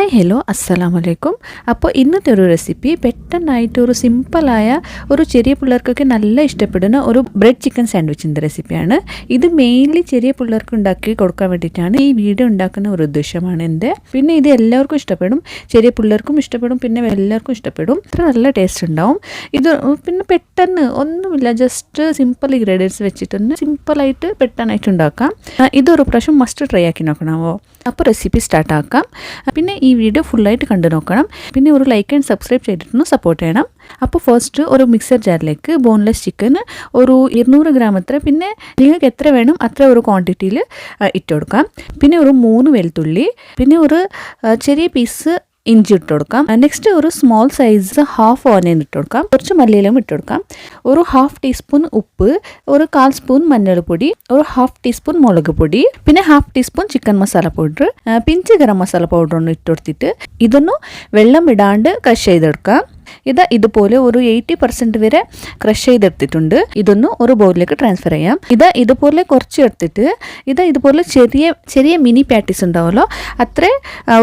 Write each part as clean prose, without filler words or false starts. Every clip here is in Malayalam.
ഹായ് ഹലോ അസ്സലാമു അലൈക്കും. അപ്പോൾ ഇന്നത്തെ ഒരു റെസിപ്പി പെട്ടെന്നായിട്ട് ഒരു സിമ്പിളായ ഒരു ചെറിയ പിള്ളേർക്കൊക്കെ നല്ല ഇഷ്ടപ്പെടുന്ന ഒരു ബ്രെഡ് ചിക്കൻ സാൻഡ്വിച്ചിൻ്റെ റെസിപ്പിയാണ്. ഇത് മെയിൻലി ചെറിയ പിള്ളേർക്ക് ഉണ്ടാക്കി കൊടുക്കാൻ വേണ്ടിയിട്ടാണ് ഈ വീഡിയോ ഉണ്ടാക്കുന്ന ഒരു ഉദ്ദേശമാണ് എൻ്റെ. പിന്നെ ഇത് എല്ലാവർക്കും ഇഷ്ടപ്പെടും, ചെറിയ പിള്ളേർക്കും ഇഷ്ടപ്പെടും, പിന്നെ എല്ലാവർക്കും ഇഷ്ടപ്പെടും. ഇത്ര നല്ല ടേസ്റ്റ് ഉണ്ടാവും ഇത്. പിന്നെ പെട്ടെന്ന് ഒന്നുമില്ല, ജസ്റ്റ് സിമ്പിൾ ഇൻഗ്രീഡിയൻസ് വെച്ചിട്ടൊന്ന് സിമ്പിളായിട്ട് പെട്ടെന്നായിട്ട് ഉണ്ടാക്കാം. ഇതൊരു പ്രാവശ്യം മസ്റ്റ് ട്രൈ ആക്കി നോക്കണമോ? അപ്പോൾ റെസിപ്പി സ്റ്റാർട്ട് ആക്കാം. പിന്നെ ഈ വീഡിയോ ഫുള്ളായിട്ട് കണ്ടു നോക്കണം. പിന്നെ ഒരു ലൈക്ക് ആൻഡ് സബ്സ്ക്രൈബ് ചെയ്തിട്ടൊന്ന് സപ്പോർട്ട് ചെയ്യണം. അപ്പോൾ ഫസ്റ്റ് ഒരു മിക്സർ ജാറിലേക്ക് ബോൺലെസ് ചിക്കൻ ഒരു 200 ഗ്രാം അത്ര, പിന്നെ നിങ്ങൾക്ക് എത്ര വേണം അത്ര ഒരു ക്വാണ്ടിറ്റിയിൽ ഇട്ട് കൊടുക്കാം. പിന്നെ ഒരു 3 വെളുത്തുള്ളി, പിന്നെ ഒരു ചെറിയ പീസ് ഇഞ്ചി ഇട്ട് കൊടുക്കാം. നെക്സ്റ്റ് ഒരു സ്മോൾ സൈസ് ഹാഫ് ഓനിയൻ ഇട്ട് കൊടുക്കാം. കുറച്ച് മല്ലിയിലും ഇട്ട് കൊടുക്കാം. ഒരു 1/2 ടീസ്പൂൺ ഉപ്പ്, ഒരു 1/4 സ്പൂൺ മഞ്ഞൾപ്പൊടി, ഒരു 1/2 ടീസ്പൂൺ മുളക് പൊടി, പിന്നെ 1/2 teaspoon chicken masala powder, pinch garam masala powder ഒന്ന് ഇട്ട് കൊടുത്തിട്ട് ഇതൊന്ന് വെള്ളം ഇടാണ്ട് ക്രഷ് ചെയ്തെടുക്കാം. ഇതുപോലെ ഒരു 80% വരെ ക്രഷ് ചെയ്തെടുത്തിട്ടുണ്ട്. ഇതൊന്ന് ഒരു ബൗളിലേക്ക് ട്രാൻസ്ഫർ ചെയ്യാം. ഇതുപോലെ കുറച്ച് എടുത്തിട്ട് ഇതുപോലെ ചെറിയ മിനി പാറ്റീസ് ഉണ്ടാവുമല്ലോ, അത്ര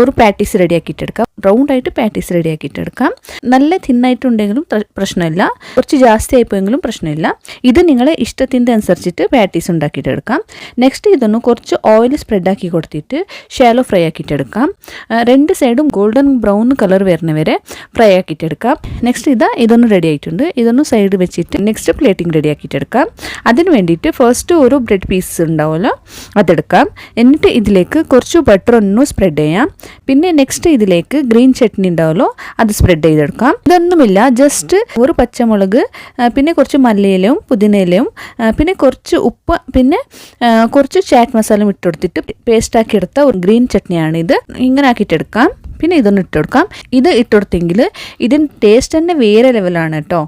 ഒരു പാറ്റീസ് റെഡിയാക്കിയിട്ടെടുക്കാം. റൗണ്ടായിട്ട് പാറ്റീസ് റെഡിയാക്കിയിട്ടെടുക്കാം. നല്ല തിന്നായിട്ടുണ്ടെങ്കിലും പ്രശ്നമില്ല, കുറച്ച് ജാസ്തി ആയിപ്പോയെങ്കിലും പ്രശ്നമില്ല. ഇത് നിങ്ങളെ ഇഷ്ടത്തിൻ്റെ അനുസരിച്ചിട്ട് പാറ്റീസ് ഉണ്ടാക്കിയിട്ടെടുക്കാം. നെക്സ്റ്റ് ഇതൊന്ന് കുറച്ച് ഓയിൽ സ്പ്രെഡാക്കി കൊടുത്തിട്ട് ഷാലോ ഫ്രൈ ആക്കിയിട്ടെടുക്കാം. 2 സൈഡും ഗോൾഡൻ ബ്രൗൺ കളർ വരുന്നവരെ ഫ്രൈ ആക്കിയിട്ടെടുക്കാം. നെക്സ്റ്റ് ഇതൊന്ന് റെഡി ആയിട്ടുണ്ട്. ഇതൊന്ന് സൈഡ് വെച്ചിട്ട് നെക്സ്റ്റ് പ്ലേറ്റിംഗ് റെഡി ആക്കിയിട്ടെടുക്കാം. അതിന് വേണ്ടിയിട്ട് ഫസ്റ്റ് ഒരു ബ്രെഡ് പീസ് ഉണ്ടാവുമല്ലോ അതെടുക്കാം. എന്നിട്ട് ഇതിലേക്ക് കുറച്ച് ബട്ടർ ഒന്ന് സ്പ്രെഡ് ചെയ്യാം. പിന്നെ നെക്സ്റ്റ് ഇതിലേക്ക് ഗ്രീൻ ചട്നി ഉണ്ടാവുമല്ലോ അത് സ്പ്രെഡ് ചെയ്തെടുക്കാം. ഇതൊന്നുമില്ല, ജസ്റ്റ് ഒരു പച്ചമുളക്, പിന്നെ കുറച്ച് മല്ലിയിലയും പുതിനയിലയും, പിന്നെ കുറച്ച് ഉപ്പ്, പിന്നെ കുറച്ച് ചാറ്റ് മസാലയും ഇട്ട് കൊടുത്തിട്ട് പേസ്റ്റാക്കി എടുത്ത ഒരു ഗ്രീൻ ചട്നിയാണിത്. ഇങ്ങനെ ആക്കിയിട്ടെടുക്കാം. പിന്നെ ഇതൊന്ന് ഇട്ട് കൊടുക്കാം. ഇത് ഇട്ടുകൊടുത്തെങ്കിൽ ഇതിന് ടേസ്റ്റ് തന്നെ വേറെ ലെവലാണ് കേട്ടോ.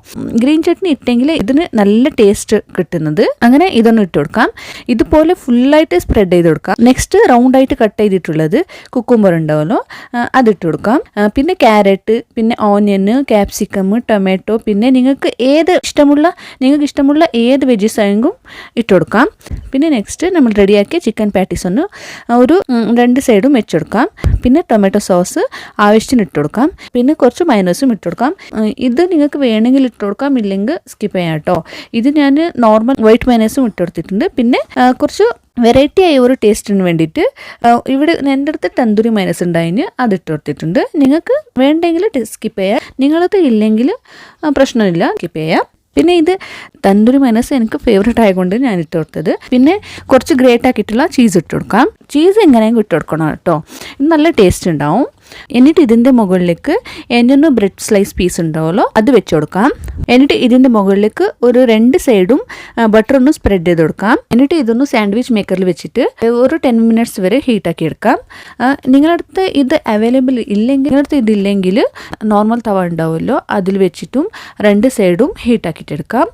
ഗ്രീൻ ചട്നി ഇട്ടെങ്കിൽ ഇതിന് നല്ല ടേസ്റ്റ് കിട്ടുന്നത്. അങ്ങനെ ഇതൊന്ന് ഇട്ട് കൊടുക്കാം. ഇതുപോലെ ഫുള്ളായിട്ട് സ്പ്രെഡ് ചെയ്ത് കൊടുക്കാം. നെക്സ്റ്റ് റൗണ്ടായിട്ട് കട്ട് ചെയ്തിട്ടുള്ളത് കുക്കുംബർ ഉണ്ടാവുമല്ലോ അതിട്ട് കൊടുക്കാം. പിന്നെ ക്യാരറ്റ്, പിന്നെ ഓനിയൻ, ക്യാപ്സിക്കം, ടൊമാറ്റോ, പിന്നെ നിങ്ങൾക്ക് ഇഷ്ടമുള്ള ഏത് വെജീസ് ആയെങ്കിലും ഇട്ട് കൊടുക്കാം. പിന്നെ നെക്സ്റ്റ് നമ്മൾ റെഡിയാക്കിയ ചിക്കൻ പാറ്റീസ് ഒന്ന് ഒരു 2 സൈഡും വെച്ചെടുക്കാം. പിന്നെ ടൊമാറ്റോ സോസ് ആവശ്യത്തിന് ഇട്ട് കൊടുക്കാം. പിന്നെ കുറച്ച് മയോണൈസും ഇട്ട് കൊടുക്കാം. ഇത് നിങ്ങൾക്ക് വേണമെങ്കിൽ ഇട്ട് കൊടുക്കാം, ഇല്ലെങ്കിൽ സ്കിപ്പ് ചെയ്യാം കേട്ടോ. ഇത് ഞാൻ നോർമൽ വൈറ്റ് മയോണൈസും ഇട്ട് കൊടുത്തിട്ടുണ്ട്. പിന്നെ കുറച്ച് വെറൈറ്റി ആയ ഒരു ടേസ്റ്റിന് വേണ്ടിയിട്ട് ഇവിടെ എൻ്റെ അടുത്ത് തന്തൂരി മയോണൈസ് ഉണ്ടായിന് അതിട്ട് കൊടുത്തിട്ടുണ്ട്. നിങ്ങൾക്ക് വേണ്ടെങ്കിൽ സ്കിപ്പ് ചെയ്യാം, നിങ്ങളത് ഇല്ലെങ്കിൽ പ്രശ്നമില്ല, സ്കിപ്പ് ചെയ്യാം. പിന്നെ ഇത് തന്തൂരി മയോണൈസ് എനിക്ക് ഫേവറേറ്റ് ആയതുകൊണ്ട് ഞാൻ ഇട്ട് കൊടുത്തത്. പിന്നെ കുറച്ച് ഗ്രേറ്റ് ആക്കിയിട്ടുള്ള ചീസ് ഇട്ട് കൊടുക്കാം. ചീസ് എങ്ങനെയെങ്കിലും ഇട്ട് കൊടുക്കണം കേട്ടോ, ഇത് നല്ല ടേസ്റ്റ് ഉണ്ടാവും. എന്നിട്ട് ഇതിൻ്റെ മുകളിലേക്ക് എന്നൊന്ന് ബ്രെഡ് സ്ലൈസ് പീസ് ഉണ്ടാവുമല്ലോ അത് വെച്ച് കൊടുക്കാം. എന്നിട്ട് ഇതിൻ്റെ മുകളിലേക്ക് ഒരു 2 സൈഡും ബട്ടർ ഒന്ന് സ്പ്രെഡ് ചെയ്ത് കൊടുക്കാം. എന്നിട്ട് ഇതൊന്ന് സാൻഡ്വിച്ച് മേക്കറിൽ വെച്ചിട്ട് ഒരു 10 മിനിറ്റ്സ് വരെ ഹീറ്റാക്കി എടുക്കാം. നിങ്ങളടുത്ത് ഇത് അവൈലബിൾ ഇല്ലെങ്കിൽ, നിങ്ങളടുത്ത് ഇതില്ലെങ്കിൽ നോർമൽ തവ ഉണ്ടാവുമല്ലോ അതിൽ വെച്ചിട്ടും 2 സൈഡും ഹീറ്റാക്കിയിട്ടെടുക്കാം.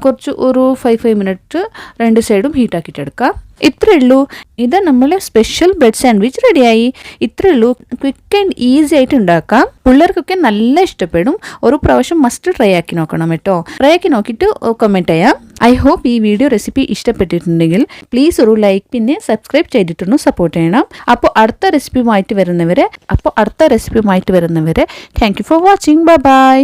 കുറച്ച് ഒരു 5 മിനിറ്റ് 2 സൈഡും ഹീറ്റാക്കിയിട്ടെടുക്കാം. ഇത്രയേ ഉള്ളൂ. ഇത് നമ്മളെ സ്പെഷ്യൽ ബ്രെഡ് സാൻഡ്വിച്ച് റെഡിയായി. ഇത്രയേ ഉള്ളൂ, ക്വിക്ക് ആൻഡ് ഈസി ആയിട്ട് ഉണ്ടാക്കാം. പിള്ളേർക്കൊക്കെ നല്ല ഇഷ്ടപ്പെടും. ഒരു പ്രാവശ്യം മസ്റ്റ് ട്രൈ ആക്കി നോക്കണം കേട്ടോ. ട്രൈ ആക്കി നോക്കിയിട്ട് കമൻറ്റ് ചെയ്യാം. ഐ ഹോപ്പ് ഈ വീഡിയോ റെസിപ്പി ഇഷ്ടപ്പെട്ടിട്ടുണ്ടെങ്കിൽ പ്ലീസ് ഒരു ലൈക്ക്, പിന്നെ സബ്സ്ക്രൈബ് ചെയ്തിട്ടൊന്ന് സപ്പോർട്ട് ചെയ്യണം. അപ്പോൾ അടുത്ത റെസിപ്പിയുമായിട്ട് വരുന്നവരെ thank you for watching. Bye bye.